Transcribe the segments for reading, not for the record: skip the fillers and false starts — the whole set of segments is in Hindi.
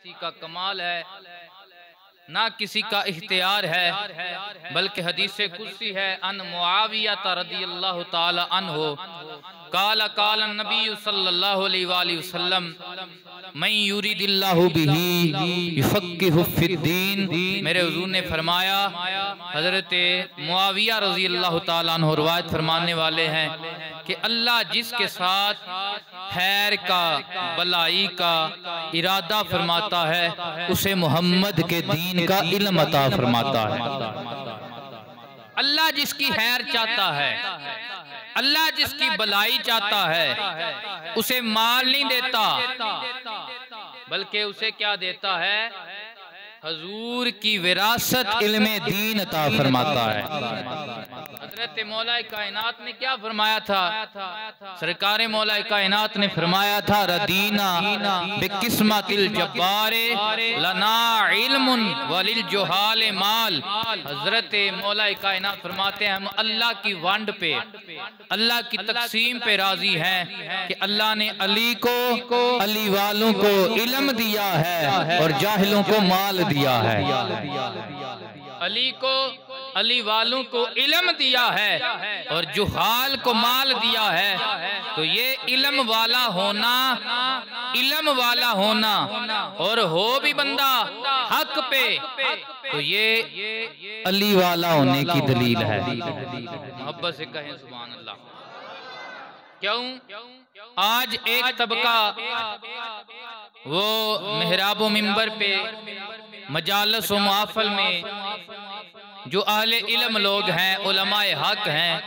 किसी का कमाल है ना किसी का इख्तियार है, बल्कि हदीस कुदसी है अन मुआविया रदियल्लाहु ताला अन्हु काला काला नबी सल्लल्लाहु अलैहि वसल्लम मैं युरिदिल्लाहु बिही युफक्किहु फिद्दीन। मेरे हुजूर ने फरमाया, हजरत मुआविया रज़ियल्लाहु ताला अन्हु रिवायत फरमाने वाले हैं कि अल्लाह जिसके साथ खैर का भलाई का इरादा फरमाता है उसे मोहम्मद के दीन का इल्म अता फरमाता है। अल्लाह जिसकी खैर चाहता है, अल्लाह जिसकी भलाई चाहता है उसे माल नहीं देता, बल्कि उसे क्या देता है? हजूर की विरासत इल्मे दीन अता फरमाता है। हजरत मौलाए कायनात ने क्या फरमाया था? सरकार मौलाए कायनात ने फरमाया था, रदीना बिकिस्मतिल जब्बारे लना इल्मुन वलिल जुहाले माल। हजरत मौलाए कायनात फरमाते हैं, हम अल्लाह की वंड पे, अल्लाह की तकसीम पे राजी हैं कि अल्लाह ने अली को, अली वालों को इल्म दिया है और जाहिलों को माल दिया है। अली को, अली वालों को इल्म दिया है और जुहाल को माल दिया है। तो ये इल्म वाला होना, इल्म वाला होना और हो भी बंदा हक पे, तो ये अली वाला होने की दलील है। मोहब्बत से कहें सुभान अल्लाह। क्यों? आज एक तबका वो मेहराब मिंबर पे मजालस व महफिल में जो अहले इल्म लोग हैं, उलमाए हक हैं,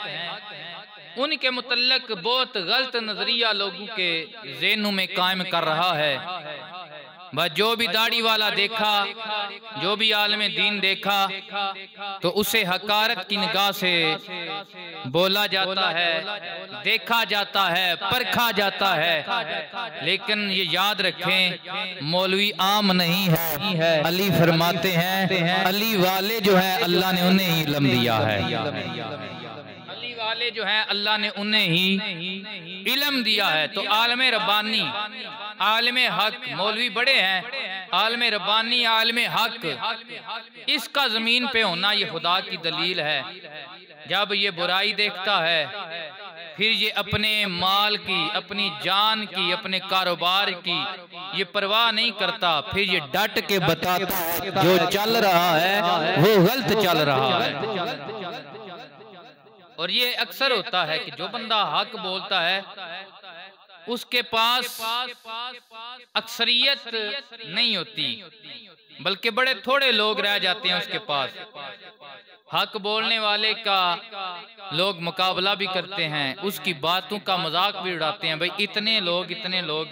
उनके मुतल्लक बहुत गलत नजरिया लोगों के ज़हनों में कायम कर रहा है। बस जो भी दाढ़ी वाला देखा, जो भी आलमे दीन देखा, तो उसे हकारत की निगाह से बोला जाता है, देखा जाता है, परखा जाता है। लेकिन ये याद रखें, मौलवी आम नहीं है। अली फरमाते हैं, अली वाले जो है अल्लाह ने उन्हें ही इल्म दिया है। अली वाले जो हैं अल्लाह ने उन्हें ही इल्म दिया है। तो आलमे रब्बानी, आलमे हक, मौलवी बड़े हैं, आलमे रब्बानी, आलमे हक, इसका जमीन पे होना ये खुदा की दलील है। जब ये बुराई देखता है, फिर ये अपने माल की, अपनी जान की, अपने कारोबार की ये परवाह नहीं करता, फिर ये डट के बताता है जो चल रहा है वो गलत चल रहा है। और ये अक्सर होता है कि जो बंदा हक बोलता है उसके पास अक्सरियत नहीं होती, बल्कि बड़े थोड़े लोग रह जाते हैं उसके पास। हक बोलने वाले का लोग मुकाबला भी करते हैं, उसकी बातों का मजाक भी उड़ाते हैं, भाई इतने लोग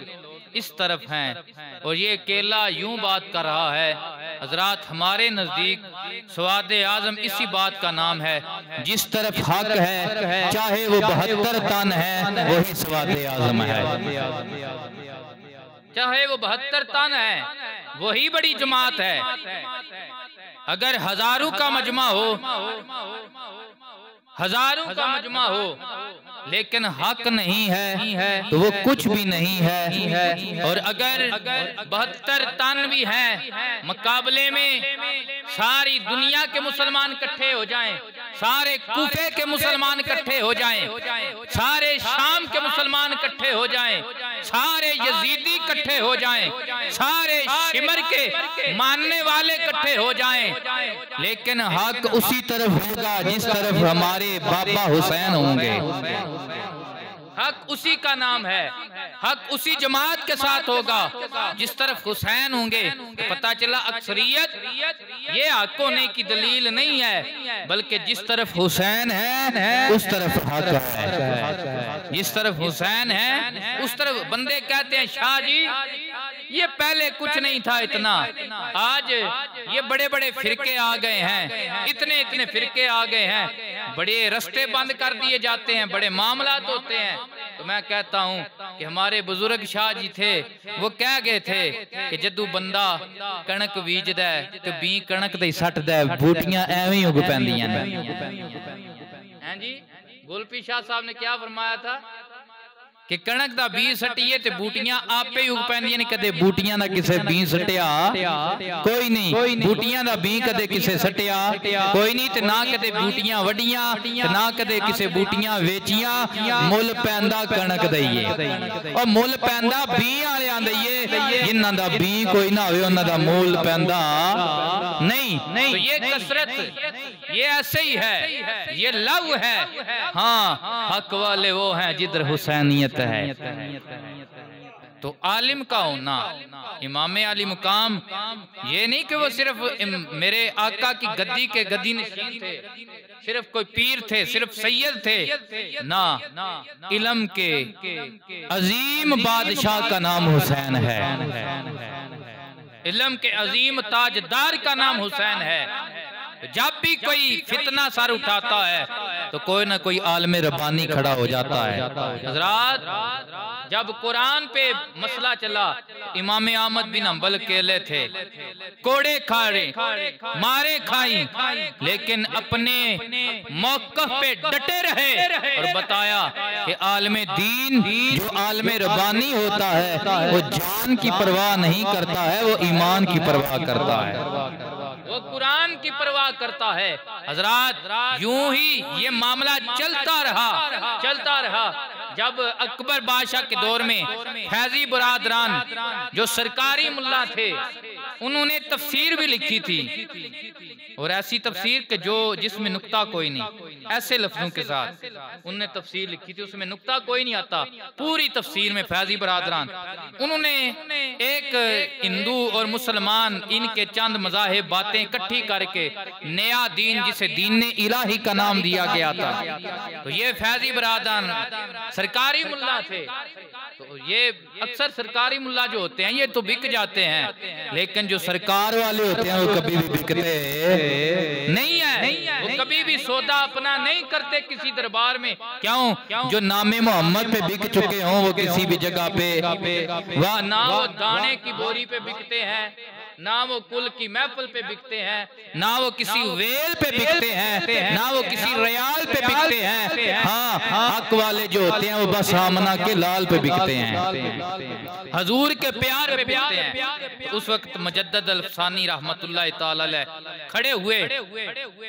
इस तरफ हैं और ये अकेला यूं बात कर रहा है। हजरात, हमारे नजदीक स्वादे आजम इसी बात का नाम है, जिस तरफ हक है चाहे वो 72 तन है वही स्वादे आजम है, चाहे वो 72 तन है वही बड़ी जमात है। अगर हजारों का मजमा हो, हजारों का मजमा हो, लेकिन हक नहीं है तो वो कुछ भी नहीं है। और अगर 72 तन भी है, मुकाबले में सारी दुनिया के मुसलमान इकट्ठे हो जाएं, सारे कूफे के मुसलमान इकट्ठे हो जाएं, सारे शाम के मुसलमान इकट्ठे हो जाएं, सारे यजीदी इकट्ठे हो जाएं, सारे शिमर के मानने वाले इकट्ठे हो जाएं, लेकिन हक उसी तरफ होगा जिस तरफ हमारे बाबा हुसैन होंगे। हक उसी का नाम है, हक उसी जमात के साथ होगा जिस तरफ हुसैन होंगे। तो पता चला अक्सरियत ये हक होने की दलील नहीं है, बल्कि जिस तरफ हुसैन है उस तरफ हक है, जिस तरफ हुसैन है उस तरफ। बंदे कहते हैं शाह जी ये पहले कुछ नहीं था इतना, आज ये बड़े बड़े फिरके आ गए हैं, इतने फिरके आ गए हैं, बड़े रास्ते बंद कर दिए जाते हैं, बड़े मामलात होते हैं। तो मैं कहता हूँ कि हमारे बुजुर्ग शाह जी थे, वो कह गए थे कि जदू बंदा कणक बीजदा है तो बी कणक दे सटदा है, बूटियां एवें ही उग पैंदियां ने। हैं जी, गुलपी शाह साहब ने क्या फरमाया था कि कणक दा बी सट्टीए ते बूटियां आपे ही उग पैंदियां ने। कदे बूटियां दा किसे बी सट्टिया कोई नहीं, बूटियां दा बी कदे किसे सट्टिया कोई नहीं, ते ना कदे बूटियां वड्डियां ते ना कदे किसे बूटियां वेचियां। मुल पैंदा कणक दईए और मुल पैंदा बी वालियां दईए। जिन्हां दा बी कोई ना होवे उन्हां दा मुल पैंदा नहीं। तो ये कसरत ये ऐसे ही है, ये लव है। हाँ, हक वाले वो हैं जिधर हुसैनियत है। तो आलिम का होना, इमाम आली मुकाम, ये नहीं कि वो सिर्फ मेरे आका की गद्दी के गद्दी नशीन थे, सिर्फ कोई पीर थे, सिर्फ सैयद थे ना। इल्म के अजीम बादशाह का नाम हुसैन है, इल्म के अजीम ताजदार का नाम हुसैन है। जब भी कोई फितना सर उठाता है तो कोई ना कोई आलम रब्बानी खड़ा हो जाता है। हजरात, जब कुरान पे मसला चला, इमाम अहमद बिन हंबल अकेले थे, कोड़े खाड़े मारे खाई, लेकिन अपने मौक़िफ़ पे डटे रहे और बताया कि आलम दीन जो आलम रब्बानी होता है वो जान की परवाह नहीं करता है, वो ईमान की परवाह करता है, वो कुरान की परवाह करता है। हजरात, यूं ही ये मामला चलता रहा। जब अकबर बादशाह के दौर में फैजी बरादरान जो सरकारी मुल्ला थे, उन्होंने तफसीर भी लिखी थी, और ऐसी तफसीर के जो जिसमें नुक्ता कोई नहीं, ऐसे लफ्जों के साथ उन्होंने तफसीर लिखी थी, उसमें नुक्ता कोई नहीं आता। पूरी तफसीर में फैजी बरादरान उन्होंने एक हिंदू और मुसलमान इनके चंद मज़ाहिब बातें इकट्ठी करके नया दीन, जिसे दीन इलाही का नाम दिया गया था, तो ये फैजी बरादरान सरकारी मुल्ला थे। तो ये अक्सर सरकारी मुल्ला जो होते हैं ये तो बिक जाते हैं, लेकिन जो सरकार वाले होते हैं वो कभी भी बिकते नहीं है, वो कभी भी सौदा अपना नहीं करते किसी दरबार में। क्यों? जो नामे मोहम्मद पे बिक चुके हों वो किसी भी जगह पे वह ना वो दाने की बोरी पे बिकते हैं, ना वो कुल की महफिल पे बिकते हैं, ना वो किसी वेल पे बिकते हैं, ना वो किसी रियाल पे बिकते हैं। हाँ, हक वाले जो होते हैं वो बस आमना के लाल पे बिकते हैं, हजूर के प्यार पे बिकते हैं। उस वक्त मुजद्दद अल-अफ़सानी रहमतुल्लाह ताला अलैह खड़े हुए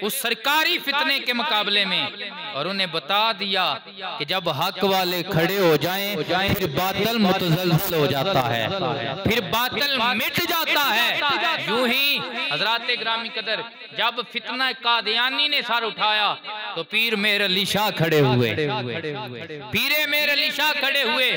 उस सरकारी फितने के मुकाबले में, और उन्हें बता दिया कि जब हक वाले खड़े हो जाएं फिर बातिल मुतज़ल्ज़ल हो जाता है, फिर बातिल मिट जाता है। यूं ही हजरात ग्रामी कदर, जब फितना कादियानी ने सर उठाया तो पीर मेर अली शाह खड़े हुए, पीरे मेर अली शाह खड़े हुए,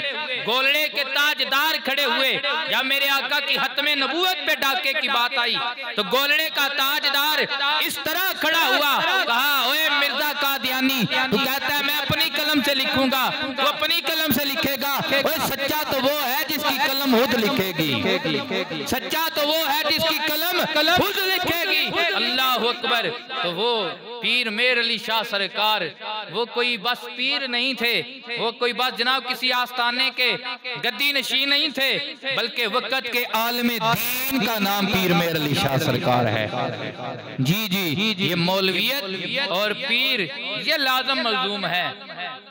गोलड़े के ताजदार खड़े हुए। जब मेरे आका की हतमे नबूवत पे डाके की बात आई तो गोलड़े का ताजदार इस तरह खड़ा हुआ, कहा ओए मिर्जा कादियानी, तू कहता है मैं अपनी कलम से लिखूंगा, तो अपनी कलम से लिखेगा। ओए सच्चा तो वो है जिसकी कलम खुद लिखेगी, सच्चा तो वो है जिसकी कलम खुद लिखेगी। अल्लाह अकबर। तो वो पीर मेर अली शाह सरकार वो कोई बस पीर नहीं थे, वो कोई बस जनाब किसी आस्थाने के गद्दी नशीन नहीं थे, बल्कि वक़्त के आलमे दीन का नाम पीर मेर अली शाह सरकार है। जी जी, ये मौलवियत और पीर ये लाजम मलजूम है।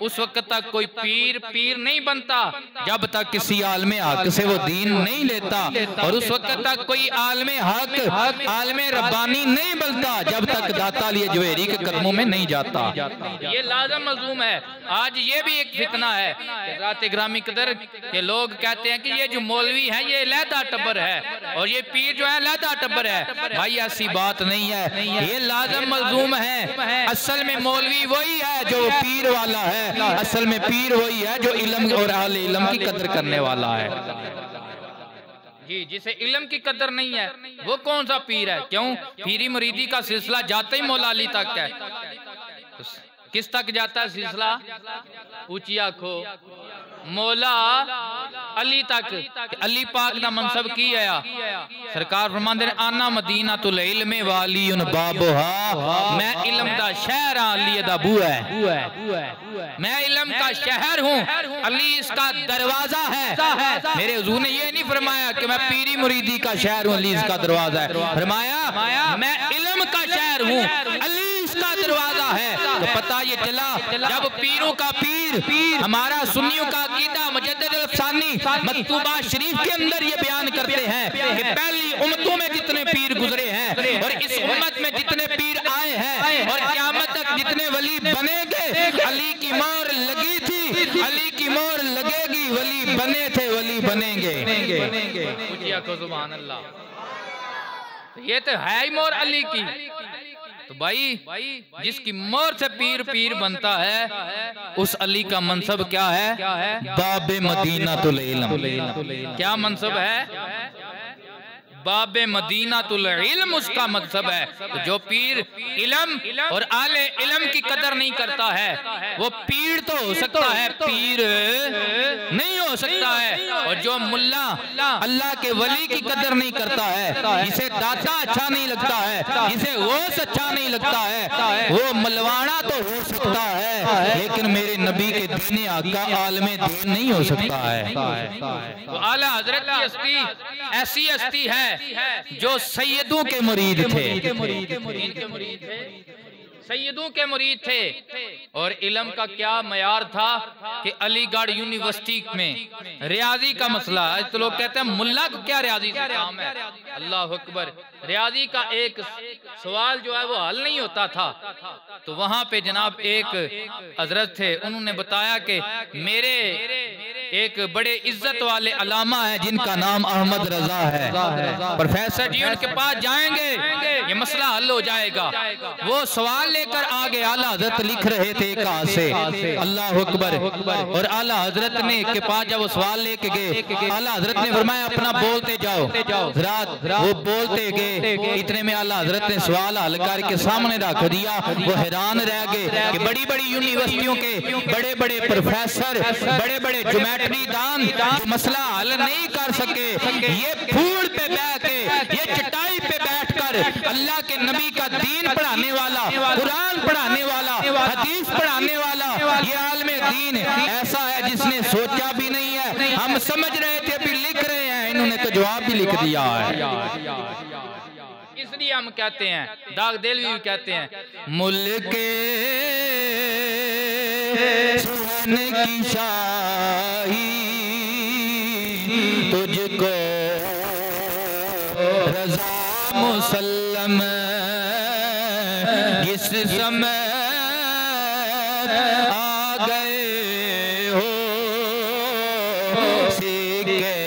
उस वक्त तक कोई पीर नहीं बनता जब तक किसी आलमे हक से वो दीन नहीं लेता, और उस वक्त तक कोई आलमे हक आलमे रब्बानी नहीं बनता जब तक दाता लिए जवेरी के कदमों में नहीं जाता। ये लाजम मलजूम है। आज ये भी एक फितना है रात ग्रामी कदर के लोग कहते हैं कि ये जो मौलवी है ये लहदा टब्बर है और ये पीर जो है लहदा टब्बर है। भाई ऐसी बात नहीं है, ये लाजम मलजूम है। असल में मौलवी वही है जो पीर वाला है, असल में पीर वही है जो इल्म और अहले इल्म की कदर करने वाला है। जी, जिसे इल्म की कदर नहीं है वो कौन सा पीर है? क्यों? पीरी मुरीदी का सिलसिला जाते ही मौला अली तक है। किस तक जाता है सिलसिला? ऊंची आंखो मौला अली तक। अली पाक दा मनसब की है? सरकार फरमांदे ने आना मदीना तुल इल्म वाली उन बाबोहा, मैं इल्म दा शहर हां, अली दा बूआ है। मैं इल्म का शहर हूँ, अली इसका दरवाजा है। मेरे हुजूर ने ये नहीं फरमाया कि मैं पीरी मुरीदी का शहर हूँ, अली इसका दरवाजा है। फरमाया मैं इल्म का शहर हूँ, अली इसका दरवाजा है। तो पता ये चला जब पीरों का पीर हमारा सुन्नियों का अकीदा मुजद्दिद अल-अफ़सानी मकतूबा शरीफ के अंदर ये बयान करते हैं कि पहली उम्मतों में जितने पीर गुजरे हैं और इस उम्मत में जितने पीर आए हैं और क़यामत तक जितने वली बनेंगे, अली की मोहर लगी थी, अली की मोहर लगेगी, वली बने थे, वली बनेंगे। सुभान अल्लाह, ये तो है ही मोहर अली की। तो भाई जिसकी मोहर से पीर पीर बनता है उस अली का मनसब क्या है? बाबे मदीना तुल इल्म। क्या मनसब है? बाबे मदीना तुल इल्म उसका मनसब है। तो जो पीर इल्म और आले इल्म की कदर नहीं करता है वो पीर तो हो सकता है, पीर नहीं हो सकता है। और जो मुल्ला अल्लाह के वली की कदर नहीं करता है, जिसे दाता अच्छा नहीं लगता है, जिसे गौस अच्छा नहीं लगता है, वो मलवाना तो हो सकता है लेकिन मेरे नबी के दीन आका आलमे दीन नहीं हो सकता है। तो आला हजरत की हस्ती ऐसी हस्ती है जो सैयदों के मुरीद थे, सैयदों के मुरीद थे। और इल्म का क्या मयार था कि अलीगढ़ यूनिवर्सिटी में रियाजी का मसला है तो लोग कहते हैं मुल्ला को क्या रियाजी का काम है? अल्लाह अकबर। रियाजी का एक सवाल जो है वो हल नहीं होता था तो वहां पे जनाब एक हजरत थे, उन्होंने बताया कि मेरे एक बड़े इज्जत वाले अलामा है जिनका नाम अहमद रजा है, प्रोफेसर जी उनके पास जाएंगे ये मसला हल हो जाएगा। वो सवाल लेकर आगे आला हजरत लिख रहे थे कहाँ से, अल्लाह अकबर। और आला हजरत ने के पास जब वो सवाल लेके गए, आला हजरत ने फरमाया अपना बोलते जाओ। रात वो बोलते गए, इतने में आला हजरत ने सवाल हल करके सामने रख दिया। वो हैरान रह गए कि बड़ी बड़ी यूनिवर्सिटियों के बड़े बड़े प्रोफेसर, बड़े बड़े ज्योमेट्री दान मसला हल नहीं कर सके, ये फूल पे बैठ के, ये चटाई पे बैठकर अल्लाह के नबी का दीन पढ़ाने वाला, कुरान पढ़ाने वाला, हदीस पढ़ाने वाला, ये आलमे दीन ऐसा है जिसने सोचा भी नहीं है। हम समझ रहे थे अभी लिख रहे हैं, इन्होंने तो जवाब भी लिख दिया है। इसलिए हम कहते हैं, दाग देलवी भी कहते हैं, मुल्के सुन की शाही तुझको रज़ा मुसल्लम इस समय आ गए हो सीखे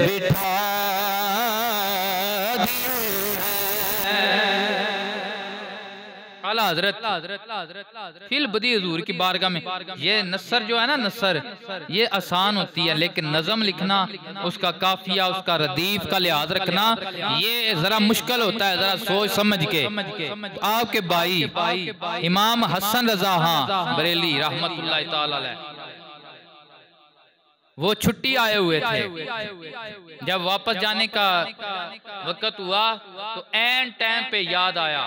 बिठा आला हजरत फिल बदी हुजूर की बारगाह में। ये नसर जो है ना, नसर ये आसान होती है लेकिन नज़म लिखना, उसका काफिया, उसका रदीफ का लिहाज रखना ये जरा मुश्किल होता है, जरा सोच समझ के। आपके भाई इमाम हसन रजा खां बरेली रहमतुल्लाह ताला अलैह वो छुट्टी आए हुए थे। जब वापस जाने का वक्त हुआ तो एन टाइम पे याद आया,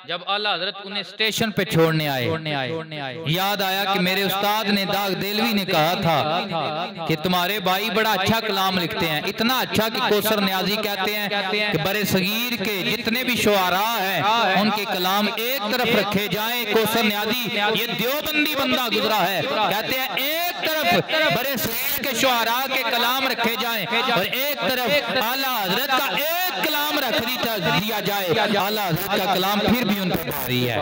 जब आला हजरत उन्हें स्टेशन पे छोड़ने आए, याद आया कि मेरे उस्ताद ने दाग देलवी ने कहा था कि तुम्हारे भाई बड़ा अच्छा कलाम लिखते हैं, इतना अच्छा कि कौसर न्याजी कहते हैं कि बरे सगीर के जितने भी शुआरा हैं उनके कलाम एक तरफ रखे जाएं। कौसर न्याजी ये देवबंदी बंदा गुजरा है, कहते हैं एक तरफ बरे सगीर के शुआरा के कलाम रखे जाएं और एक तरफ आला हजरत का एक कलाम रख दिया जाए। आला हजरत का कलाम फिर भी उन पर भारी है,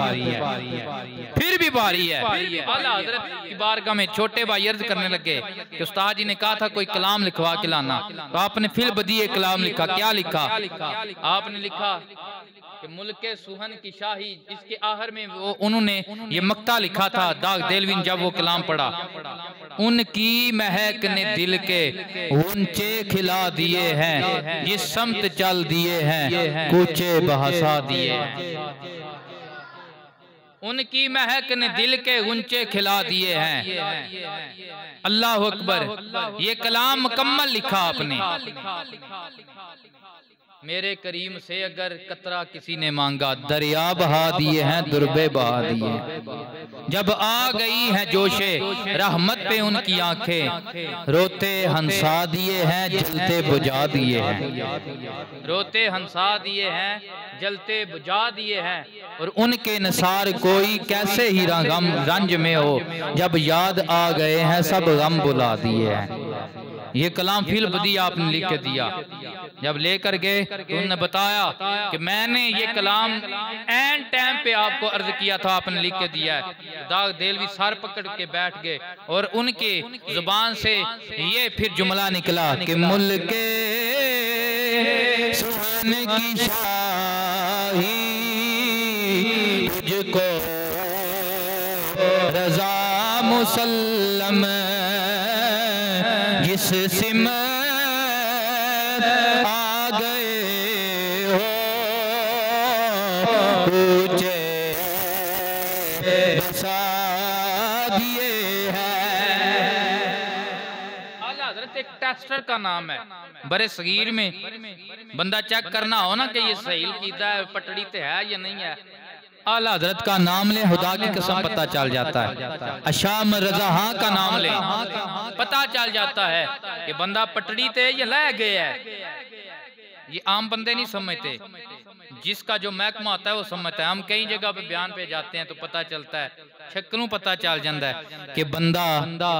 फिर भी भारी है। आला हजरत की बारगाह में छोटे भाई अर्ज करने लगे कि उस्ताद जी ने कहा था कोई कलाम लिखवा के लाना, तो आपने फिर बदिए कलाम लिखा। क्या लिखा? आपने लिखा कि मुल्के सुहन की शाही, इसके आखिर में वो उन्होंने ये मक्ता लिखा था दाग देलवी ने जब वो कलाम पढ़ा, उनकी महक ने दिल के ऊंचे खिला दिए हैं, ये समत चल दिए हैं, कूचे बहसा दिए हैं। उनकी महक ने दिल के गुंचे खिला दिए हैं। अल्लाह अकबर। ये कलाम मुकम्मल लिखा आपने। मेरे करीम से अगर कतरा किसी ने मांगा, दरिया बहा दिए हैं, दुर्बे बहा दिए हैं। जब आ गई हैं जोशे रहमत पे उनकी आंखें, रोते हंसा दिए हैं, जलते बुझा दिए हैं। रोते हंसा दिए हैं, जलते बुझा दिए हैं। और उनके निसार कोई कैसे ही गम रंज में हो, जब याद आ गए हैं सब गम बुला दिए हैं। ये कलाम फिल बदी आपने लिख के दिया। जब लेकर गए तो उन्होंने बताया कि मैंने ये कलाम एंड टाइम पे आपको अर्ज किया था, आपने लिख के दिया है। दाग देलवी सर पकड़ के बैठ गए और उनके जुबान से ये फिर जुमला निकला कि मुल्के सुहाने की शाही तुझको रजा मुसल्लम, जिस सिमत आ गए हो ऊंचे बसा दिए हैं। आला हज़रत एक टेस्टर का नाम है। बड़े सगीर में बंदा चेक करना हो ना कि ये सही कीदा है, पटड़ी ते है या नहीं है, आला हज़रत का नाम ले, खुदा की कसम पता चल जाता है। अशाम रजा हाँ का नाम ले, पता चल जाता है कि बंदा पटड़ी ते या ले गया है। ये आम बंदे नहीं समझते, जिसका जो महकमा होता है वो समझता है। हम कई जगह पे बयान पे जाते हैं तो पता चलता है, छक्कनों पता चल जाता है कि बंदा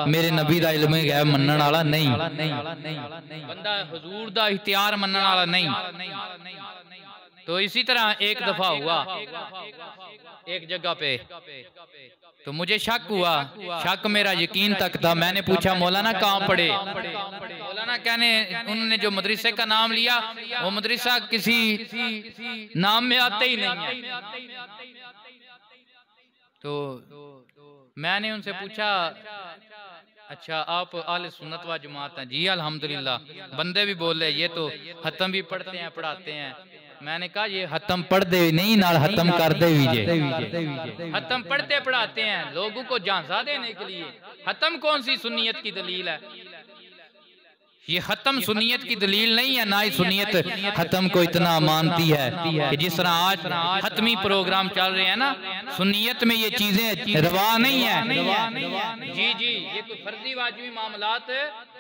मेरे नबी दा इल्म गैब मनण वाला नहीं, बंदा हुजूर दा इख्तियार मनण वाला नहीं। तो इसी तरह एक दफा हुआ एक जगह पे, तो मुझे शक हुआ, शक मेरा यकीन तक था। मैंने पूछा मौलाना कहाँ पढ़े? मौलाना कहने, उन्होंने जो मदरसे का नाम लिया वो मदरसा किसी नाम में आते ही नहीं है। तो मैंने उनसे पूछा, अच्छा आप आले सुन्नत व जमात हैं? जी अल्हम्दुलिल्लाह। बंदे भी बोल रहे ये तो खत्म भी पढ़ते हैं पढ़ाते हैं। मैंने कहा ये खत्म पढ़ दे नहीं, नाल खत्म कर दे जे। खत्म पढ़ते पढ़ाते हैं लोगों को झांसा देने के लिए। खत्म कौन सी सुन्नियत की दलील है? ये खत्म सुन्नियत की दलील नहीं है, ना ही सुन्नियत खत्म को इतना मानती है कि जिस तरह आज खत्मी प्रोग्राम चल रहे हैं ना, सुन्नियत में ये चीजें रवा नहीं है। जी जी, ये कोई फर्जी वाजिबी मामलात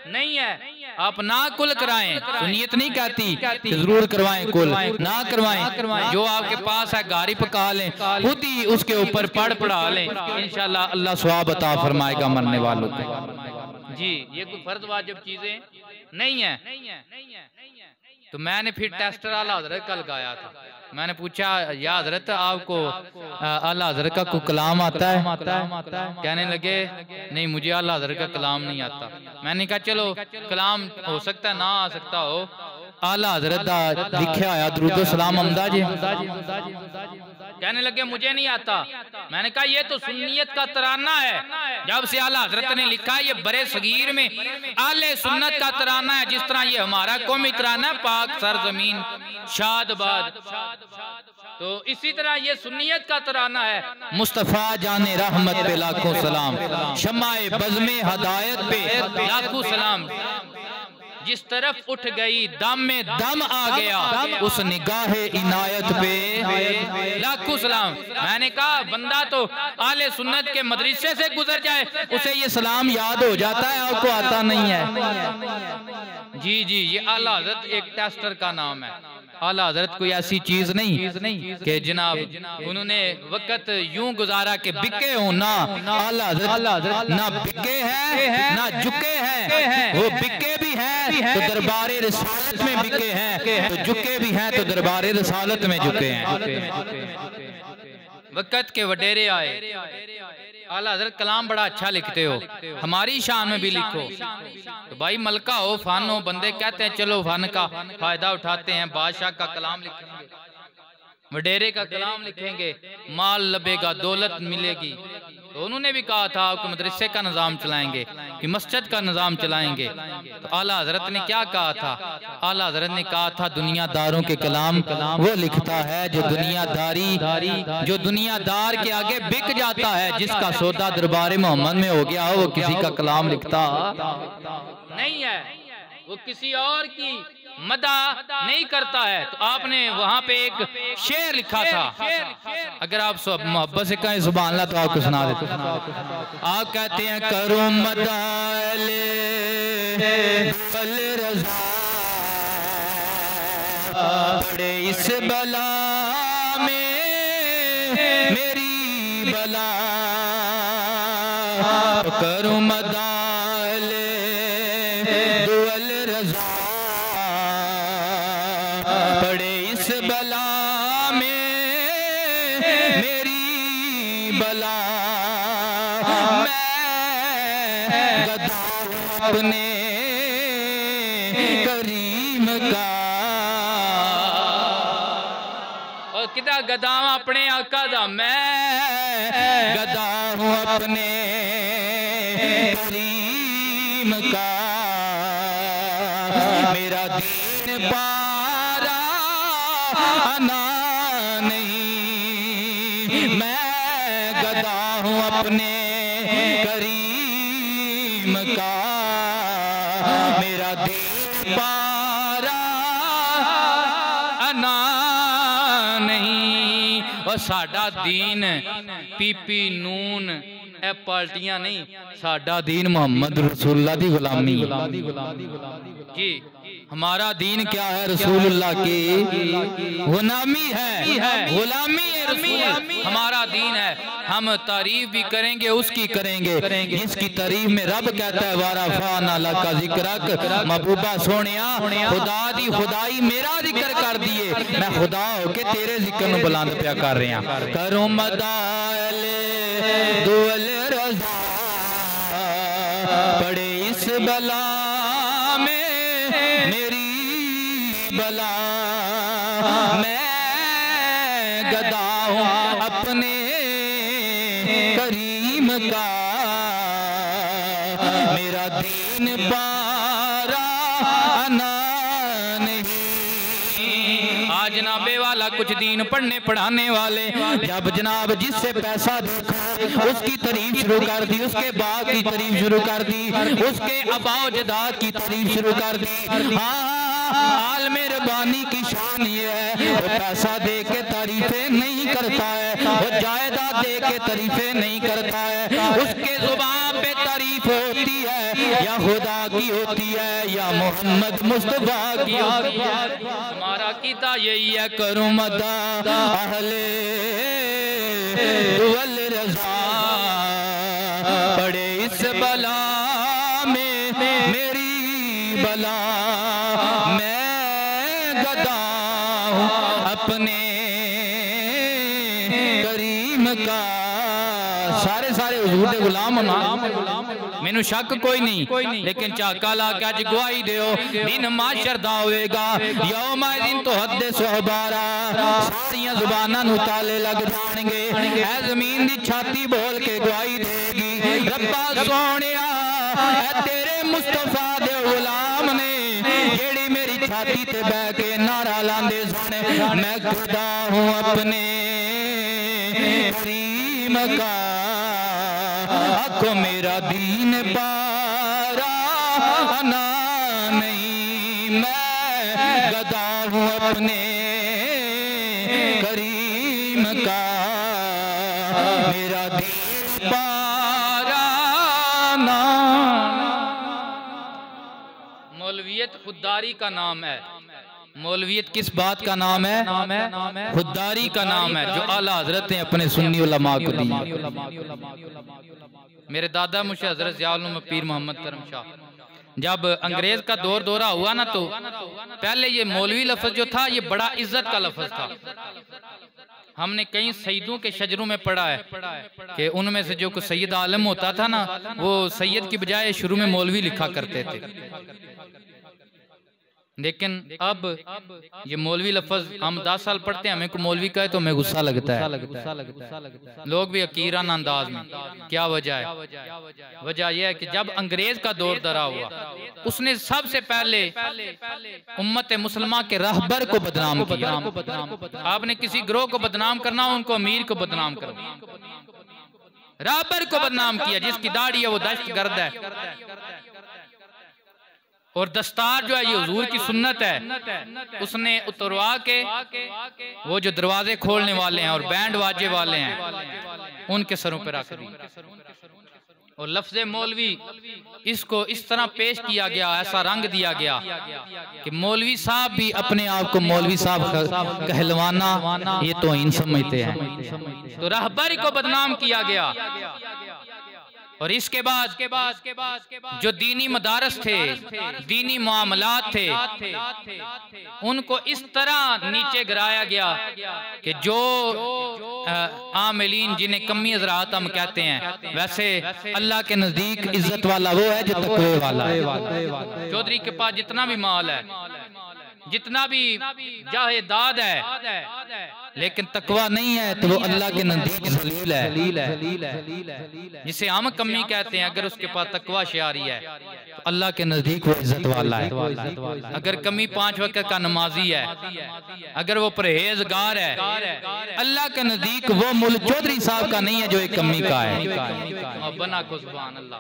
नहीं है। आप ना कुल कराएं, सुन्नियत नहीं कहती कि जरूर करवाएं, कुल ना करवाएं। जो आपके पास है गाड़ी पका लें, खुद ही उसके ऊपर पढ़ पढ़ा लें, इंशाल्लाह अल्लाह सवाब अता फरमाएगा मरने वालों को। जी, ये कोई फर्ज वाजिब चीजें नहीं है। तो मैंने फिर टेस्टर आला हज़रत का लगाया था। मैंने पूछा या हज़रत आपको आला हज़रत का कोई कलाम आता है? कहने लगे नहीं मुझे आला हज़रत का कलाम नहीं आता। मैंने कहा चलो कलाम हो सकता है ना आ सकता हो, आला हज़रत दा लिखा आया दुरूद सलाम अमदा जी। कहने लगे मुझे नहीं आता। मैंने कहा ये तो सुन्नियत का तराना है, जब से आला हज़रत ने लिखा है ये बड़े सगीर में आले सुन्नत का तराना है, जिस तरह ये हमारा कौमी तराना है पाक सरजमीन शादबाद। तो इसी तरह ये सुन्नियत का तराना है। मुस्तफा जाने रहमत पे लाखों सलाम, शमाए बज़्मे हदायत पे लाखों सलाम। जिस तरफ उठ गई दम में दम आ गया, उस निगाहे इनायत पे लाखों सलाम। मैंने कहा बंदा तो आले सुन्नत के मदरसे से गुजर जाए उसे ये सलाम याद हो जाता है, आपको आता नहीं है। जी जी, ये आला हज़रत एक टेस्टर का नाम है। आला हज़रत कोई ऐसी चीज नहीं कि जनाब उन्होंने वक्त यूं गुजारा कि बिके हो ना। आला हज़रत ना बिके हैं ना झुके हैं, वो बिके भी हैं तो दरबारे रिसालत में बिके हैं, तो झुके भी हैं तो दरबारे रिसालत में झुके हैं। वक्त के वडेरे आए। आला हज़रत कलाम बड़ा अच्छा लिखते हो, हमारी शान में भी लिखो। तो भाई मलका हो, फन हो, बंदे कहते हैं चलो फन का फायदा उठाते हैं, बादशाह का कलाम लिखेंगे, वडेरे का कलाम लिखेंगे, माल लबेगा दौलत मिलेगी। तो तो उन्होंने भी कहा था कि मदरसे का निज़ाम चलाएंगे, कि मस्जिद का निज़ाम चलाएंगे। तो आला हजरत ने क्या कहा था? आला हजरत ने कहा था दुनियादारों के कलाम वो लिखता है जो दुनियादार के आगे बिक जाता है, जिसका सौदा दरबार मोहम्मद में हो गया हो वो किसी का कलाम लिखता नहीं है, वो किसी और की मदा नहीं करता है। तो आपने वहां पे एक शेर लिखा था, अगर आप सब मोहब्बत से कहें सुभान अल्लाह तो आपको सुना देते। आप कहते हैं करो मदाले फल रज़ा बड़े इस बला में मेरी बला, करो मदाले दुअल रज़ा बड़े इस बला में मेरी बला, मैं गदा अपने करीम का, और कितना गदा अपने आका दा, मैं गदा हूँ अपने करीम का, मेरा दीन पारा आना नहीं, मैं गदा हूँ अपने करीम का, मेरा दीन पारा आना नहीं। और साडा दीन पीपी नून ए पार्टियां नहीं, साडा दीन मोहम्मद रसूलुल्लाह दी गुलामी जी। हमारा दीन क्या है? रसूलुल्लाह की गुलामी है, गुलामी है रसूल हमारा दीन है। हम तारीफ भी करेंगे उसकी करेंगे जिसकी तारीफ में रब कहता है वाराफाना लका जिक्रक, महबूबा सोनिया खुदा दी खुदाई मेरा जिक्र कर दिए, मैं खुदा होके तेरे जिक्र में बुलंद प्या कर रहे हैं। करो मदाले दुअल रज़ा बड़े इस बला में मेरी बला, मैं गदा हूँ अपने करीम का, मेरा दीन पारा आना नहीं। आज जनाबे वाला कुछ दीन पढ़ने पढ़ाने वाले जब जनाब जिससे पैसा देखा उसकी तारीफ शुरू कर दी, उसके बाप की तारीफ शुरू कर दी, उसके अबाओ जदाद की तारीफ शुरू कर दी। हाँ आल मेहरबानी की शान ये है वो पैसा दे के तारीफें नहीं करता है, वो जायदाद दे के तारीफें नहीं करता है, उसके जुबान पे तारीफ होती है या खुदा की होती है या मोहम्मद मुस्तफा की होती है। हमारा कीता यही है करो मदा अहले दुअल रज़ा बड़े इस बला में मेरी बला, मैं गदा हूँ अपने करीम का। सारे सारे हुजूर दे गुलाम होना मैनू शक कोई नहीं, लेकिन झाका ला के अज गवाही दियो दिन माशर दा होएगा, यौम दिन तो हद सुहबारा सारियां जुबानां नू ताले लग जाणगे, ऐ जमीन दी छाती बोल के गवाही देगी रब्बा सोहणिया ऐ तेरे मुस्तफा दे गुलाम ने जेड़ी मेरी छाती ते बह के नारा लांदे सन, मैं खुदा हूं अपने करीम का, आखो मेरा दीन पारा आना नहीं, मैं गदा हूँ अपने करीम का, मेरा दीन पारा आना। मौलवियत खुददारी का नाम है। मौलवियत किस बात का नाम है? खुददारी का नाम है जो आला हजरत ने अपने सुन्नी उलमा को दी। मेरे दादा मुझे हजरत ज़ियाउल उलमा पीर मोहम्मद करम शाह, जब अंग्रेज का दौरा हुआ ना, तो पहले ये मौलवी लफ्ज जो था ये बड़ा इज्जत का लफ्ज था। हमने कई सईदों के शजरों में पढ़ा है कि उनमें से जो कोई सैयद आलम होता था ना, वो सैयद की बजाय शुरू में मौलवी लिखा करते थे। लेकिन अब ये मौलवी लफ्ज हम 10 साल पढ़ते हैं, हमें को मौलवी कहे तो हमें गुस्सा लगता है। लोग भी अकीराना अंदाज में, क्या वजह है? वजह यह है कि जब अंग्रेज का दौर दरा हुआ, उसने सबसे पहले उम्मत मुसलमान के रहबर को बदनाम किया। आपने किसी ग्रोह को बदनाम करना हो, उनको अमीर को बदनाम करो। रहबर को बदनाम किया, जिसकी दाढ़ी है वो दहशतगर्द है, और दस्तार जो है ये हुजूर की सुन्नत है। उसने उतरवा के वो जो दरवाजे खोलने वाले हैं और बैंड बाजे वाले हैं उनके सरों पर रख दी। और लफ्ज़ मौलवी इसको इस तरह पेश किया गया, ऐसा रंग दिया गया कि मौलवी साहब भी अपने आप को मौलवी साहब कहलवाना ये तो इन समझते हैं। तो रहबर को बदनाम किया गया। और इसके बाद जो दीनी मदारस थे, दीनी मामलात थे, उनको इस तरह नीचे गिराया गया कि जो आमिलीन जिन्हें कमी हज़रात हम कहते हैं, वैसे अल्लाह के नजदीक इज्जत वाला वो है जो तकवे वाला है। चौधरी के पास जितना भी माल है, जितना भी जायदाद है, लेकिन तकवा नहीं है तो वो अल्लाह के नजदीक जलील है। जिसे हम कमी कहते हैं, अगर उसके पास तकवा शियारी है तो अल्लाह के नजदीक वो इज्जत वाला है। अगर कमी 5 वक्त का नमाजी है, अगर वो परहेजगार है, अल्लाह के नजदीक वो मुल्क चौधरी साहब का नहीं है जो एक कमी का है। बना को सुभान अल्लाह।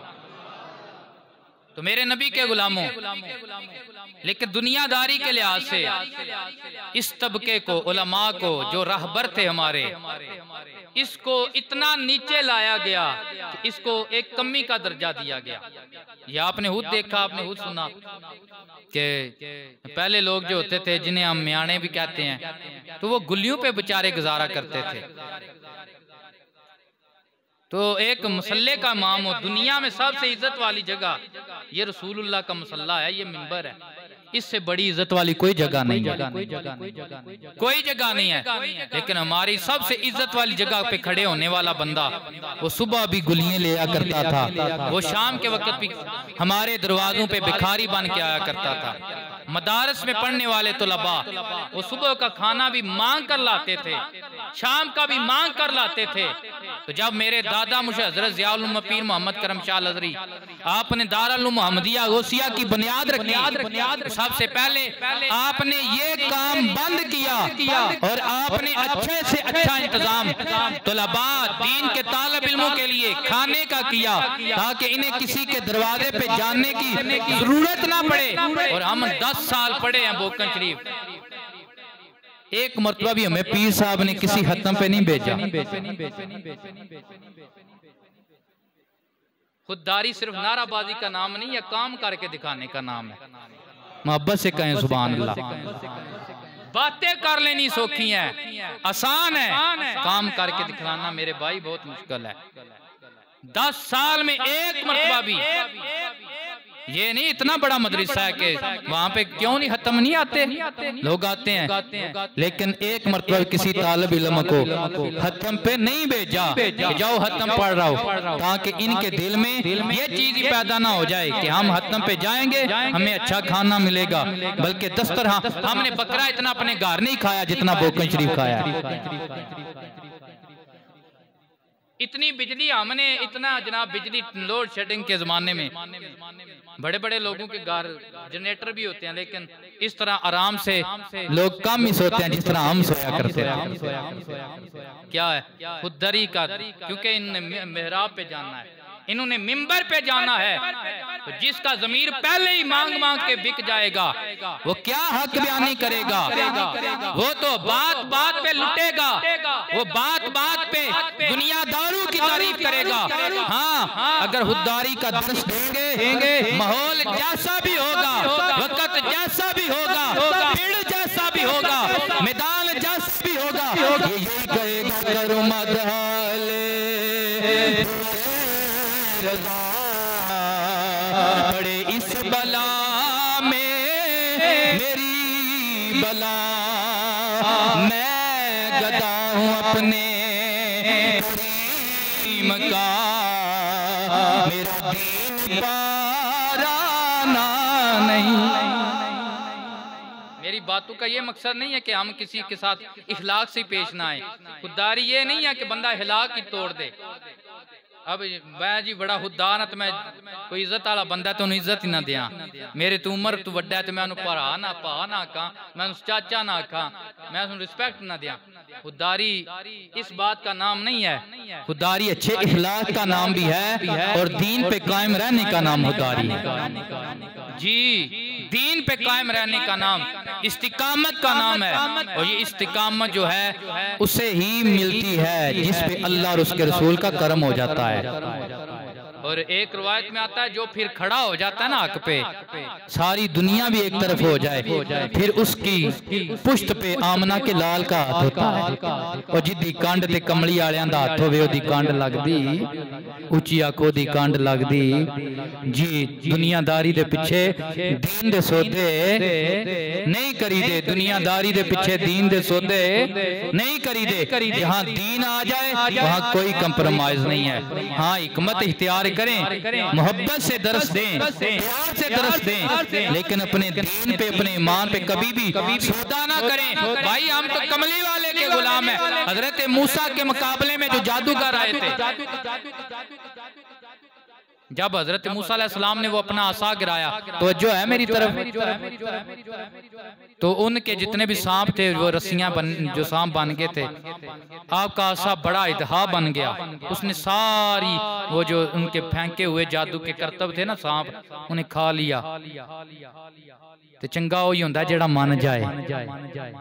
तो मेरे नबी के गुलामों, लेकिन दुनियादारी के लिहाज से इस तबके को, उलमा को, जो रहबर थे हमारे, इसको इतना नीचे लाया गया कि इसको एक कमी का दर्जा दिया गया। ये आपने खुद देखा, आपने खुद सुना कि पहले लोग जो होते थे, जिन्हें हम म्याणे भी कहते हैं, तो वो गुलियों पे बेचारे गुजारा करते थे। तो एक मुसल्ले का इमाम हो, दुनिया में सबसे इज्जत वाली जगह ये रसूलुल्लाह का मुसल्ला है, ये मिंबर है, इससे बड़ी इज्जत वाली कोई जगह नहीं है, कोई जगह नहीं है। लेकिन हमारी सबसे इज्जत वाली जगह पे खड़े होने वाला बंदा, वो सुबह भी गुलियां ले आया करता था, वो शाम के वक्त भी हमारे दरवाजों पे भिखारी बन के आया करता था। मदारस में पढ़ने वाले तुलबा वो सुबह का खाना भी मांग कर लाते थे, शाम का भी मांग कर लाते थे। तो जब मेरे दादा मुझे हजरत ज़ियाउल उलमा पीर मोहम्मद करम शाह लज़री आपने दारुल उलूम मुहम्मदिया गौसिया की बुनियाद रखी, सबसे पहले आपने ये काम बंद किया और आपने अच्छे से अच्छा इंतजाम तुलबा दीन के तालिब इल्मों के लिए खाने का किया, ताकि इन्हें किसी के दरवाजे पे जाने की जरूरत ना पड़े। और हम 10 साल पढ़े हैं बोकन शरीफ, एक मरतबा भी हमें पीर साहब ने किसी खत्म पे नहीं भेजा। खुददारी सिर्फ नाराबाजी का नाम नहीं है, काम करके दिखाने का नाम है। मोहब्बत से कहें सुभान अल्लाह। बातें कर लेनी सौखी है, आसान है, काम करके दिखाना मेरे भाई बहुत मुश्किल है। 10 साल में एक मरतबा भी, ये नहीं इतना बड़ा मदरसा है कि वहाँ पे क्यों नहीं खत्म नहीं आते, लोग आते हैं, लेकिन एक मरतबा किसी तालिब इल्म को खत्म पे नहीं भेजा कि जाओ खत्म पढ़ रहा हो, ताकि इनके दिल में ये चीज ही पैदा ना हो जाए कि हम खत्म पे जाएंगे हमें अच्छा खाना मिलेगा। बल्कि दस्तरखान हमने बकरा इतना अपने घर नहीं खाया जितना बोकन शरीफ खाया। इतनी बिजली हमने, इतना जनाब बिजली लोड शेडिंग के जमाने में बड़े बड़े लोगों के घर जनरेटर भी होते हैं, लेकिन इस तरह आराम से लोग कम ही सोते हैं जिस तरह हम सोया करते हैं। क्या है? खुददारी का, क्योंकि इन्हें मेहराब पे जाना है, इन्होंने मिंबर पे जाना है। तो जिसका जमीर पहले ही मांग मांग के बिक जाएगा, वो क्या हक बयानी करेगा? वो तो बात बात पे लुटेगा, वो बात बात पे दुनियादारों की तारीफ करेगा। हाँ, अगर खुददारी का दर्श देंगे, माहौल जैसा भी होगा, वक्त जैसा भी होगा, भीड़ जैसा भी होगा, मैदान जैसा भी होगा, यही कहेगा करो मदहाले पड़े इस बला में मेरी बला, मैं गदा हूँ अपने करीम का, मेरा दीन पाराना नहीं। मेरी बातों का ये मकसद नहीं है कि हम किसी के साथ इखलाक से पेश ना आए। खुददारी ये नहीं है कि बंदा इखलाक ही तोड़ दे। अब मैं जी बड़ा खुदा ना, तो मैं कोई इज्जत वाला बंदा तो इज्जत ही ना दिया। मेरे तो उम्र तू वड्डा है तो मैं भरा ना पा ना आखा, मैं चाचा ना आखा, मैं रिस्पेक्ट ना दिया। खुददारी इस बात का नाम नहीं है। खुददारी अच्छे इखलाक का नाम भी है और दीन पे कायम रहने का नाम खुददारी है। जी, दीन पे कायम रहने का नाम इस्तिकामत का नाम है। और ये इस्तिकामत जो है उसे ही मिलती है जिस पे अल्लाह और उसके रसूल का करम हो जाता है। और एक रवायत में आता है जो फिर खड़ा हो जाता है ना हक पे, सारी दुनिया भी एक तरफ हो जाए, फिर उसकी पुश्त पे आमना के लाल का हाथ होता है। और जिद्दी कंड ते कमली वालियां दा हाथ होवे ओदी कंड लगदी, उची आखो दी कंड लगदी। जी, दुनियादारी दे पिछे दीन दे सौदे नहीं करी दे, दुनियादारी दे पिछे दीन दे सौदे नहीं करी दे। जहां दीन आ जाए वहां कोई कंप्रोमाइज नहीं है। हाँ, हिकमत इख्तियार करें, मोहब्बत से दरस दें, प्यार से दरस दें, लेकिन अपने दीन पे, अपने ईमान पे कभी भी सौदा ना करें। भाई हम तो कमली वाले के गुलाम हैं। हजरत मूसा के मुकाबले में जो जादूगर आए थे, जब हजरत मूसा अलैहिस्सलाम ने वो अपना आसा गिराया तो जो है मेरी तरफ, तो उनके जितने भी सांप थे वो रस्सियां जो सांप बन गए थे। आपका आसा बड़ा इतहा बन गया। उसने सारी वो जो उनके फेंके हुए जादू के करतब थे ना सांप, उन्हें खा लिया। तो चंगा वही हुंदा जेड़ा मन जाए,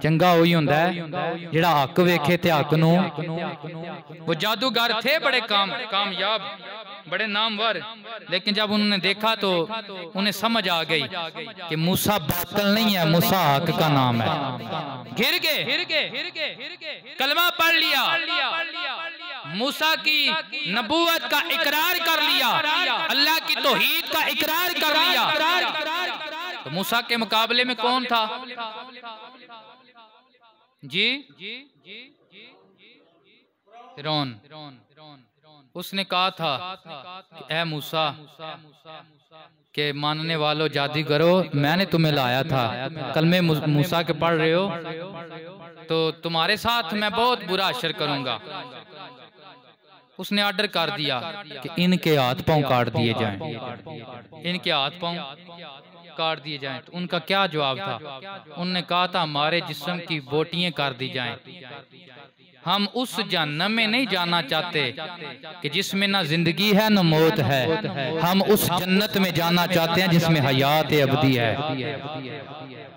चंगा वही हुंदा जेड़ा हक वेखे ते हक नूं। वो जादूगर थे बड़े कामयाब, बड़े नामवर, लेकिन जब उन्होंने देखा तो उन्हें समझ आ गई कि मूसा बातिल नहीं है, मूसा हक का नाम है। घिर गए, कलमा पढ़ लिया, मूसा की नबूवत का इकरार कर लिया, अल्लाह की तौहीद का इकरार कर लिया। तो मूसा के मुकाबले में कौन था? जी, फिरौन। उसने कहा था ऐ मूसा के मानने वालों, जादूगरो, मैंने तुम्हें लाया था, कलमे मूसा के पढ़ रहे हो तो तुम्हारे साथ मैं बहुत बुरा अशर करूंगा। उसने ऑर्डर कर दिया कि इनके हाथ पांव काट दिए जाएं, इनके हाथ पांव काट दिए जाएं। तो उनका क्या जवाब था? उन्होंने कहा था हमारे जिस्म की बोटियां कर दी जाएं। हम उस जन्नत में नहीं जाना चाहते कि जिसमें ना जिंदगी है ना मौत है। हम उस जन्नत में जाना चाहते हैं जिसमें हयात अबदी है।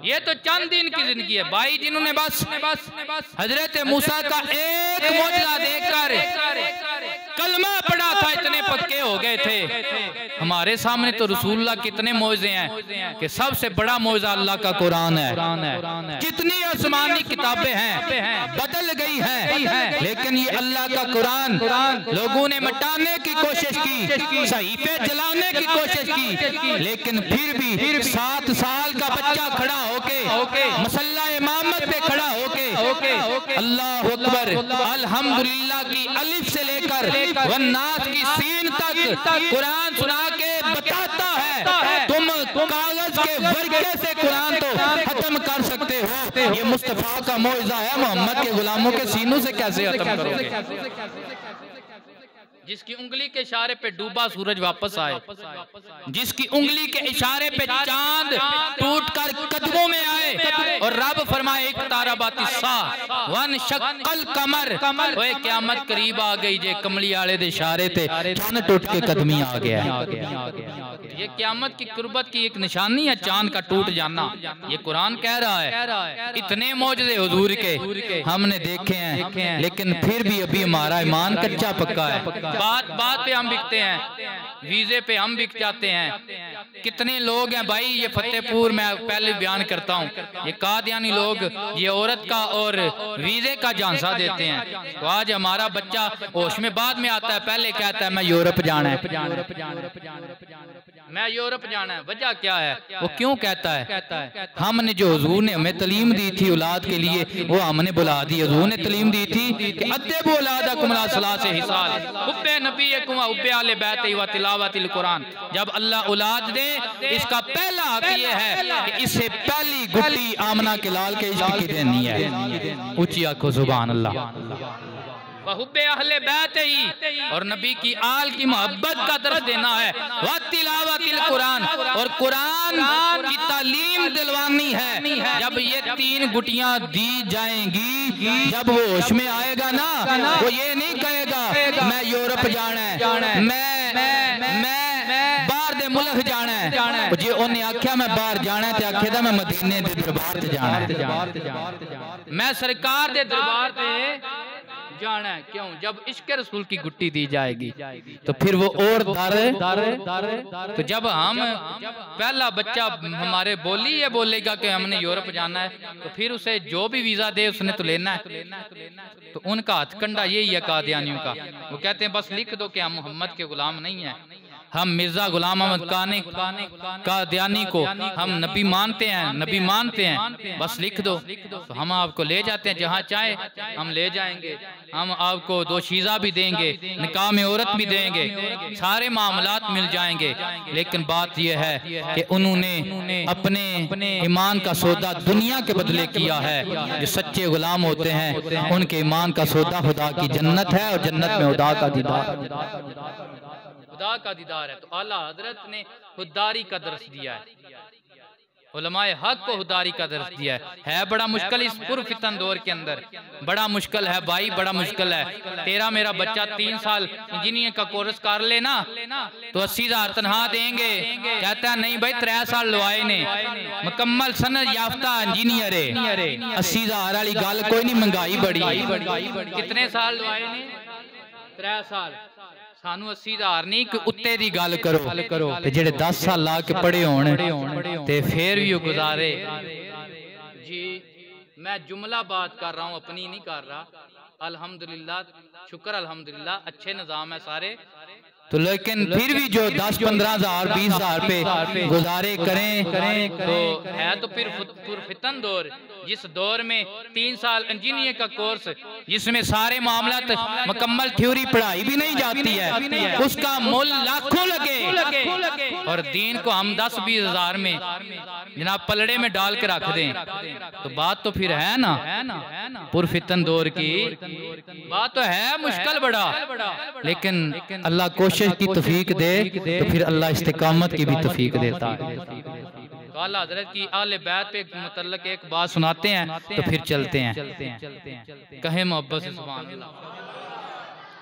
ये तो चंद दिन की जिंदगी है भाई, जिन्होंने बस हजरत मूसा का एक मौजज़ा देखकर कलमा पढ़ा था, इतने पक्के हो गए थे। हमारे सामने तो रसूलुल्लाह कितने मौजज़े हैं कि सबसे बड़ा मौजज़ा अल्लाह का कुरान है। जितनी आसमानी किताबें हैं बदल गई हैं, लेकिन ये अल्लाह का कुरान लोगों ने मिटाने की कोशिश की, सहीफे जलाने की कोशिश की, लेकिन फिर भी 7 साल का बच्चा खड़ा होके मसल्ला इमामत पे खड़ा होके अल्लाह अकबर अल्हम्दुलिल्लाह की अलिफ से लेकर वन्नास की सीन तक कुरान सुना के बताता है। तुम कागज के वर्के से कुरान तो खत्म कर सकते हो, ये मुस्तफा का मौजज़ा है, मोहम्मद के गुलामों के सीनों से कैसे खत्म करोगे? जिसकी उंगली के इशारे पे डूबा सूरज वापस आए, जिसकी उंगली के इशारे पे चांद टूटकर कदमों में आए और रब फरमाए एक ताराबाती सा वन शक्कल कमर, ओए क़यामत करीब आ गई जे कमली वाले दे इशारे ते चांद टूट के कदमी आ गया। ये क़यामत की कुर्बत की एक निशानी है, चांद का टूट जाना। ये कुरान कह रहा है। इतने मौजज़े हुजूर के हमने देखे हैं, लेकिन फिर भी अभी हमारा ईमान कच्चा पक्का है। बात पे हम बिकते हैं, वीजे पे हम बिक जाते हैं। कितने लोग हैं भाई, ये फतेहपुर में पहले बयान करता हूँ, ये कादियानी लोग ये औरत का और वीजे का झांसा देते हैं। तो आज हमारा बच्चा होश में बाद में आता है, पहले कहता है मैं यूरोप जाना है। मैं यूरोप जाना है। वजह क्या है? वो क्यों कहता है? हमने जो हुजूर ने हमें तालीम दी थी औलाद के लिए, वो हमने बुला दी। हुजूर ने तालीम दी थी कि अद्दबु औलादकुम अला सलासे हिसाल हुब्बे नबीयकुम व हुब्बे आले बैति व तिलावतिल कुरान। जब अल्लाह औलाद दे, इसका पहला हक ये है कि इससे पहली गुट्टी आमना के लाल के इश्क की देनी है। ऊंची आंखों सुभान अल्लाह। हुब्बे अहले बैत ही, और नबी की आल की मोहब्बत का दर्ज देना है। व तिलावतिल कुरान, और कुरान की तालीम दिलवानी है। जब ये 3 गुटियां दी जाएंगी, जब वो होश में आएगा ना, वो ये नहीं कहेगा मैं यूरोप जाना है, मैं बाहर दे मुल्क जाना है। जे उन्हें आख्या मैं बाहर जाना है, तो आखेदा मैं मदीने दे दरबार ते जाना है, मैं सरकार दे दरबार ते जाना है। क्यों? जब इश्क रसूल की गुट्टी दी जाएगी तो फिर वो और तो जब हम पहला बच्चा हमारे बोली ये बोलेगा कि हमने यूरोप जाना है, तो फिर उसे जो भी वीजा दे उसने तो लेना है। तो उनका हथकंडा यही है कादियानियों का। वो कहते हैं बस लिख दो कि हम मोहम्मद के गुलाम नहीं है, हम मिर्जा गुलाम अहमद कादियानी को हम नबी मानते हैं, नबी मानते हैं, बस लिख दो। तो हम आपको ले जाते हैं, जहाँ चाहे हम ले जाएंगे। हम आपको 2 शीज़ा भी देंगे, निकाह में औरत भी देंगे, सारे मामलात मिल जाएंगे। लेकिन बात यह है कि उन्होंने अपने ईमान का सौदा दुनिया के बदले किया है। जो सच्चे गुलाम होते हैं उनके ईमान का सौदा खुदा की जन्नत है, और जन्नत में खुदा का दीदार, खुदा का दीदार है। तो आला हजरत ने खुदारी का दर्स दिया है, उलमाए हक को खुदारी का दर्स दिया है। बड़ा मुश्किल इस पुरफितन दौर के अंदर, बड़ा मुश्किल है भाई, बड़ा मुश्किल है। तेरा मेरा बच्चा 3 साल इंजीनियर का कोर्स कर लेना तो 80,000 तनख्वाह देंगे। कहता है नहीं भाई 3 साल लवाए ने, मुकम्मल सनद याफ्ता इंजीनियर है। 80,000 वाली गल कोई नहीं, महंगाई बड़ी। कितने साल लवाए ने? 3 साल। सानू 80,000 नहीं कि उत्ते दी गल करो ते जेड़े 10 साल ला के पढ़े होण ते फिर भी गुजारे। जी मैं जुमला बात कर रहा हूँ, अपनी नहीं कर रहा। अल्हम्दुलिल्लाह, शुक्र अल्हम्दुलिल्लाह, अच्छे निज़ाम है सारे। तो लेकिन फिर भी जो 10-15,000 20,000 पे गुजारे करें तो है तो फिर पुरफितन दौर, जिस दौर में 3 साल इंजीनियर का कोर्स, जिसमें सारे मामलात मुकम्मल थ्योरी पढ़ाई भी नहीं जाती है, उसका मूल्य लाखों लगे, और दीन को हम 10-20 हज़ार में जनाब पलड़े में डाल के रख दें, तो बात तो फिर है ना पुरफितन दौर की बात तो है। मुश्किल बड़ा, लेकिन अल्लाह कोशिश की तौफीक दे तो फिर अल्लाह इस्तिकामत की भी तौफीक देता है। तो आला हज़रत की आले बैत पे मुतल्लक एक बात सुनाते हैं तो फिर चलते हैं। कहे मोहब्बत से सुभान अल्लाह।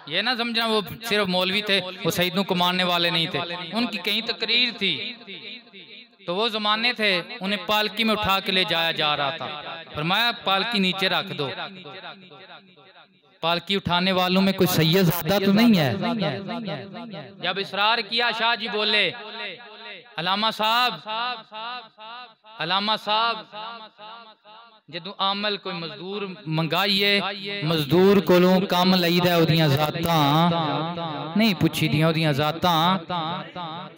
ये ना समझना वो सिर्फ मौलवी थे, वो सईदों को मानने वाले नहीं थे। उनकी कहीं तकरीर थी, तो वो जमाने थे उन्हें पालकी में उठा के ले जाया जा रहा था। फरमाया पालकी नीचे रख दो। पालकी उठाने वालों में कोई सैयद ज़्यादा तो नहीं है। जब इसरार किया शाह जी बोले अलामा साहब, अलामा साहब जदों आमल कोई मजदूर मंगाइए, मजदूर कोलों काम लईदा ओदियां ज़ातां नहीं पुछी दियां, ओदियां ज़ातां।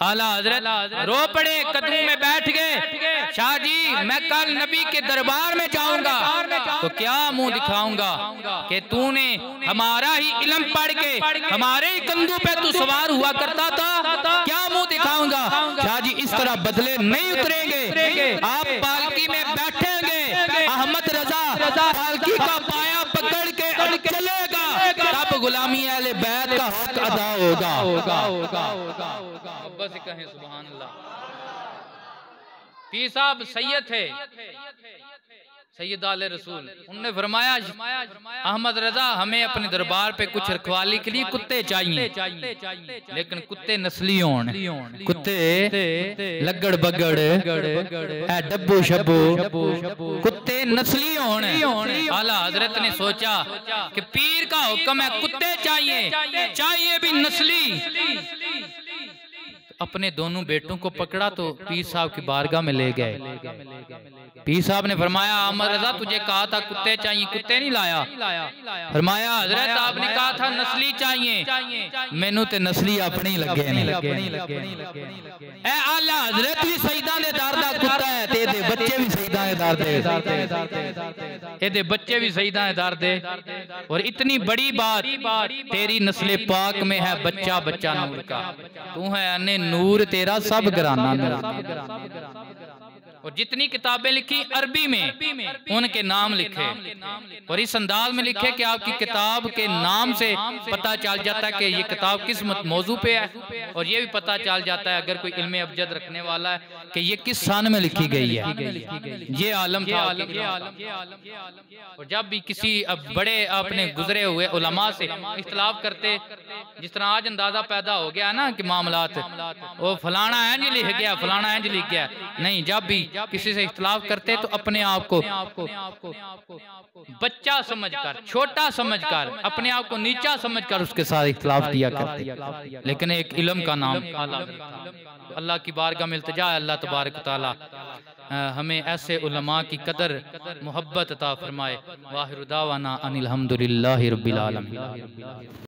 आला हज़रत रो पड़े, कदमों में बैठ गए। शाह जी मैं कल नबी के दरबार में जाऊंगा तो क्या मुंह दिखाऊंगा कि तूने हमारा ही इल्म पढ़ के हमारे ही कंधों पे तू सवार हुआ करता था, क्या मुंह दिखाऊंगा। शाह जी इस तरह बदले नहीं उतरेंगे, आप पालकी में बैठेंगे, अहमद रजा पालकी का पाया पकड़ के चलेगा, तब गुलामी अहले बैत का हक अदा होगा। बस कहें सुभान अल्लाह। पीर साहब सैयद थे, सैयद आले रसूल, उन्होंने फरमाया अहमद रजा हमें अपने दरबार पे कुछ रखवाली के लिए कुत्ते चाहिए, लेकिन कुत्ते नस्ली हों, कुत्ते लगड़ बगड़ डब्बू शब्बू कुत्ते नस्ली हों। आला हजरत ने सोचा कि पीर का हुक्म है कुत्ते चाहिए भी नस्ली। अपने दोनों बेटों को पकड़ा तो पीर साहब की बारगाह में ले गए। पीर साहब ने फरमाया अहमद रजा तुझे कहा था कुत्ते चाहिए, कुत्ते नहीं लाया। फरमाया हजरत आपने कहा था नस्ली चाहिए, मैनू ते नस्ली अपनी लगे नहीं। ए आला हजरत भी सईदा दे दर दा कुत्ता है ते दे बच्चे भी सईदा दे दर दे, एदे बच्चे भी सईदा दे दर दे। और इतनी बड़ी बात, तेरी नस्ल पाक में है बच्चा बच्चा नूर का, तू है अन्ने नूर तेरा सब घराना नूर। और जितनी किताबें लिखी अरबी में उनके नाम लिखे, और इस अंदाज में लिखे कि आपकी किताब के नाम से पता चल जाता है कि ये किताब किस मौजू पे है, और ये भी पता चल जाता है अगर कोई इल्म अबजद रखने वाला है कि ये किस सान में लिखी गई है। ये आलम था। और जब भी किसी बड़े अपने गुजरे हुए उलमा से इख्तिलाफ करते, जिस तरह आज अंदाजा पैदा हो गया ना कि मामलात वो फलाना इंज लिख गया, फलाना इंज लिख गया, नहीं, जब भी किसी से इख्तिलाफ करते तो अपने आप को बच्चा समझकर, छोटा समझकर, अपने आप को नीचा समझकर उसके साथ इख्तिलाफ किया करते। लेकिन एक इल्म का नाम अल्लाह की बारगाह में इल्तिजा है, अल्लाह तबारक व तआला हमें ऐसे उलमा की कदर मोहब्बत अता फरमाए। वाहिर दावाना अनिल हम्दुलिल्लाहि रब्बिल आलमीन।